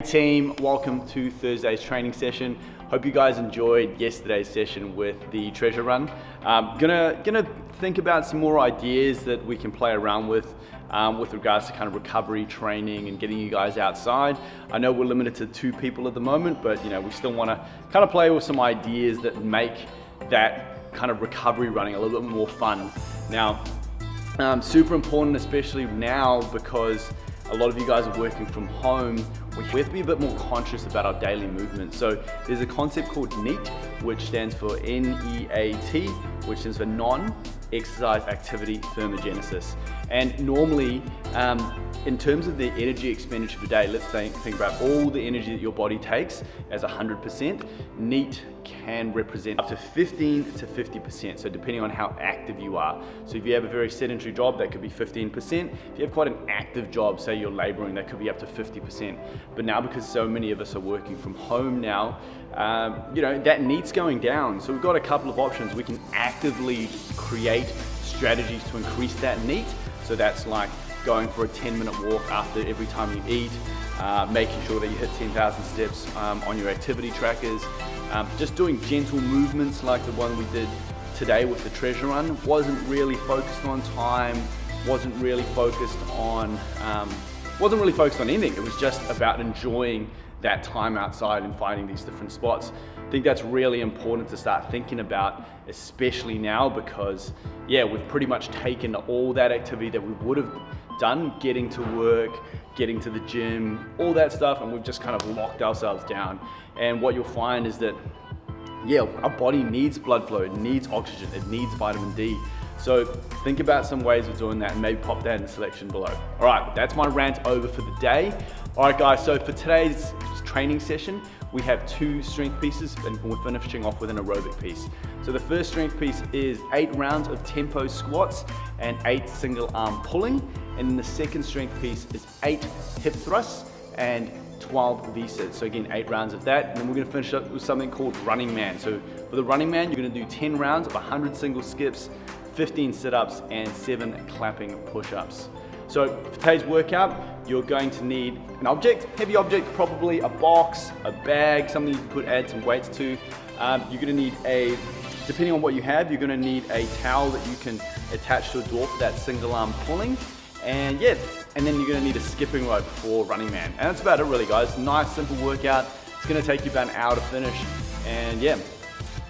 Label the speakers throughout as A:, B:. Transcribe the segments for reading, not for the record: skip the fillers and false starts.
A: Team, welcome to Thursday's training session. Hope you guys enjoyed yesterday's session with the treasure run. Gonna think about some more ideas that we can play around with regards to kind of recovery training and getting you guys outside. I know we're limited to 2 people at the moment, but you know, we still want to kind of play with some ideas that make that kind of recovery running a little bit more fun. Now, super important, especially now, because a lot of you guys are working from home. We have to be a bit more conscious about our daily movement. So there's a concept called NEAT, which stands for N-E-A-T, which stands for non-exercise activity thermogenesis. And normally, in terms of the energy expenditure per day, let's think about all the energy that your body takes as 100%. NEAT can represent up to 15 to 50%, so depending on how active you are. So if you have a very sedentary job, that could be 15%. If you have quite an active job, say you're laboring, that could be up to 50%. But now, because so many of us are working from home now, you know, that NEAT's going down. So we've got a couple of options. We can actively create strategies to increase that NEAT. So that's like going for a 10-minute walk after every time you eat, making sure that you hit 10,000 steps on your activity trackers, just doing gentle movements like the one we did today with the treasure run. Wasn't really focused on time, wasn't really focused on anything. It was just about enjoying that time outside and finding these different spots. I think that's really important to start thinking about, especially now, because yeah, we've pretty much taken all that activity that we would have done, getting to work, getting to the gym, all that stuff, and we've just kind of locked ourselves down. And what you'll find is that, yeah, our body needs blood flow, it needs oxygen, it needs vitamin D. So think about some ways of doing that and maybe pop that in the selection below. All right, that's my rant over for the day. All right, guys, so for today's training session, we have 2 strength pieces and we're finishing off with an aerobic piece. So the first strength piece is 8 rounds of tempo squats and 8 single arm pulling. And then the second strength piece is 8 hip thrusts and 12 V-sits. So again, 8 rounds of that. And then we're gonna finish up with something called running man. So for the running man, you're gonna do 10 rounds of 100 single skips, 15 sit-ups and 7 clapping push-ups. So for today's workout, you're going to need an object, heavy object, probably a box, a bag, something you can add some weights to. You're gonna need depending on what you have, you're gonna need a towel that you can attach to a door for that single arm pulling. And yeah, and then you're gonna need a skipping rope for running man. And that's about it really, guys. Nice, simple workout. It's gonna take you about an hour to finish. And yeah.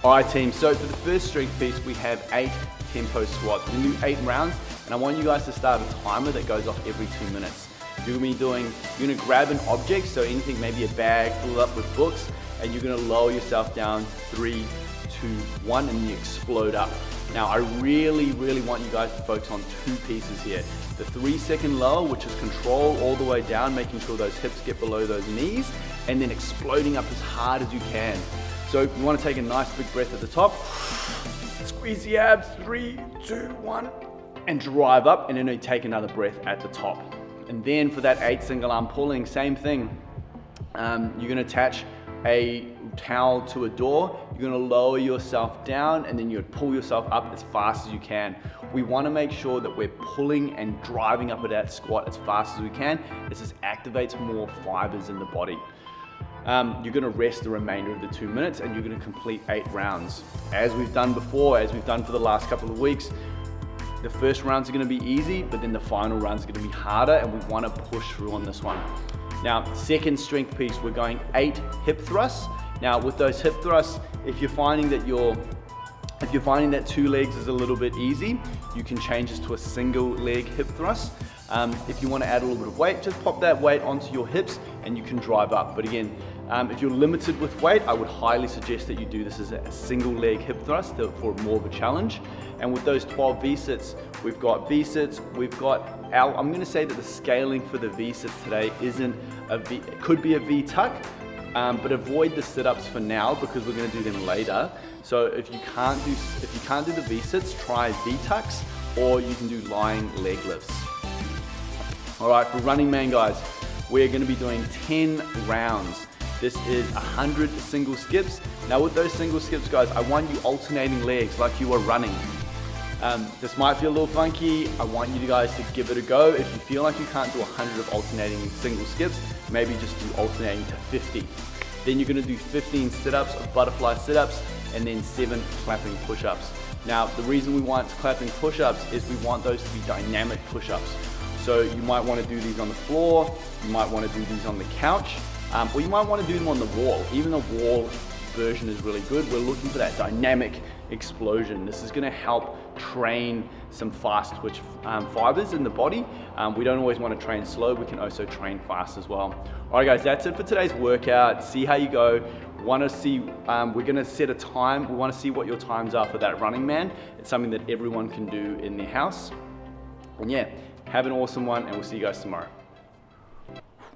A: All right, team, so for the first strength piece, we have 8 tempo squats. We're gonna do 8 rounds, and I want you guys to start a timer that goes off every 2 minutes. You're gonna grab an object, so anything, maybe a bag, fill it up with books, and you're gonna lower yourself down 3, 2, 1, and you explode up. Now, I really want you guys to focus on 2 pieces here. The 3-second lower, which is control all the way down, making sure those hips get below those knees, and then exploding up as hard as you can. So you wanna take a nice big breath at the top, squeeze the abs, 3, 2, 1, and drive up, and then you take another breath at the top. And then for that 8 single arm pulling, same thing. You're gonna attach a towel to a door, you're gonna lower yourself down, and then you pull yourself up as fast as you can. We wanna make sure that we're pulling and driving up at that squat as fast as we can. This just activates more fibers in the body. You're gonna rest the remainder of the 2 minutes, and you're gonna complete 8 rounds. As we've done before, as we've done for the last couple of weeks, the first rounds are gonna be easy, but then the final rounds are gonna be harder, and we wanna push through on this one. Now, second strength piece, we're going 8 hip thrusts. Now, with those hip thrusts, if you're finding that 2 legs is a little bit easy, you can change this to a single leg hip thrust. If you want to add a little bit of weight, just pop that weight onto your hips and you can drive up. But again, if you're limited with weight, I would highly suggest that you do this as a single leg hip thrust for more of a challenge. And with those 12 V-sits, we've got V-sits, I'm gonna say that the scaling for the V-sits today isn't it could be a V-tuck, but avoid the sit-ups for now because we're gonna do them later. So if you can't do the V-sits, try V-tucks, or you can do lying leg lifts. All right, for running man, guys, we're gonna be doing 10 rounds. This is 100 single skips. Now with those single skips, guys, I want you alternating legs like you are running. This might feel a little funky. I want you guys to give it a go. If you feel like you can't do 100 of alternating single skips, maybe just do alternating to 50. Then you're gonna do 15 sit-ups of butterfly sit-ups and then 7 clapping push-ups. Now, the reason we want clapping push-ups is we want those to be dynamic push-ups. So you might wanna do these on the floor, you might wanna do these on the couch, or you might wanna do them on the wall. Even the wall version is really good. We're looking for that dynamic explosion. This is gonna help train some fast twitch fibers in the body. We don't always wanna train slow, we can also train fast as well. All right guys, that's it for today's workout. See how you go. Wanna see, we're gonna set a time. We wanna see what your times are for that Running Man. It's something that everyone can do in their house. And yeah, have an awesome one, and we'll see you guys tomorrow.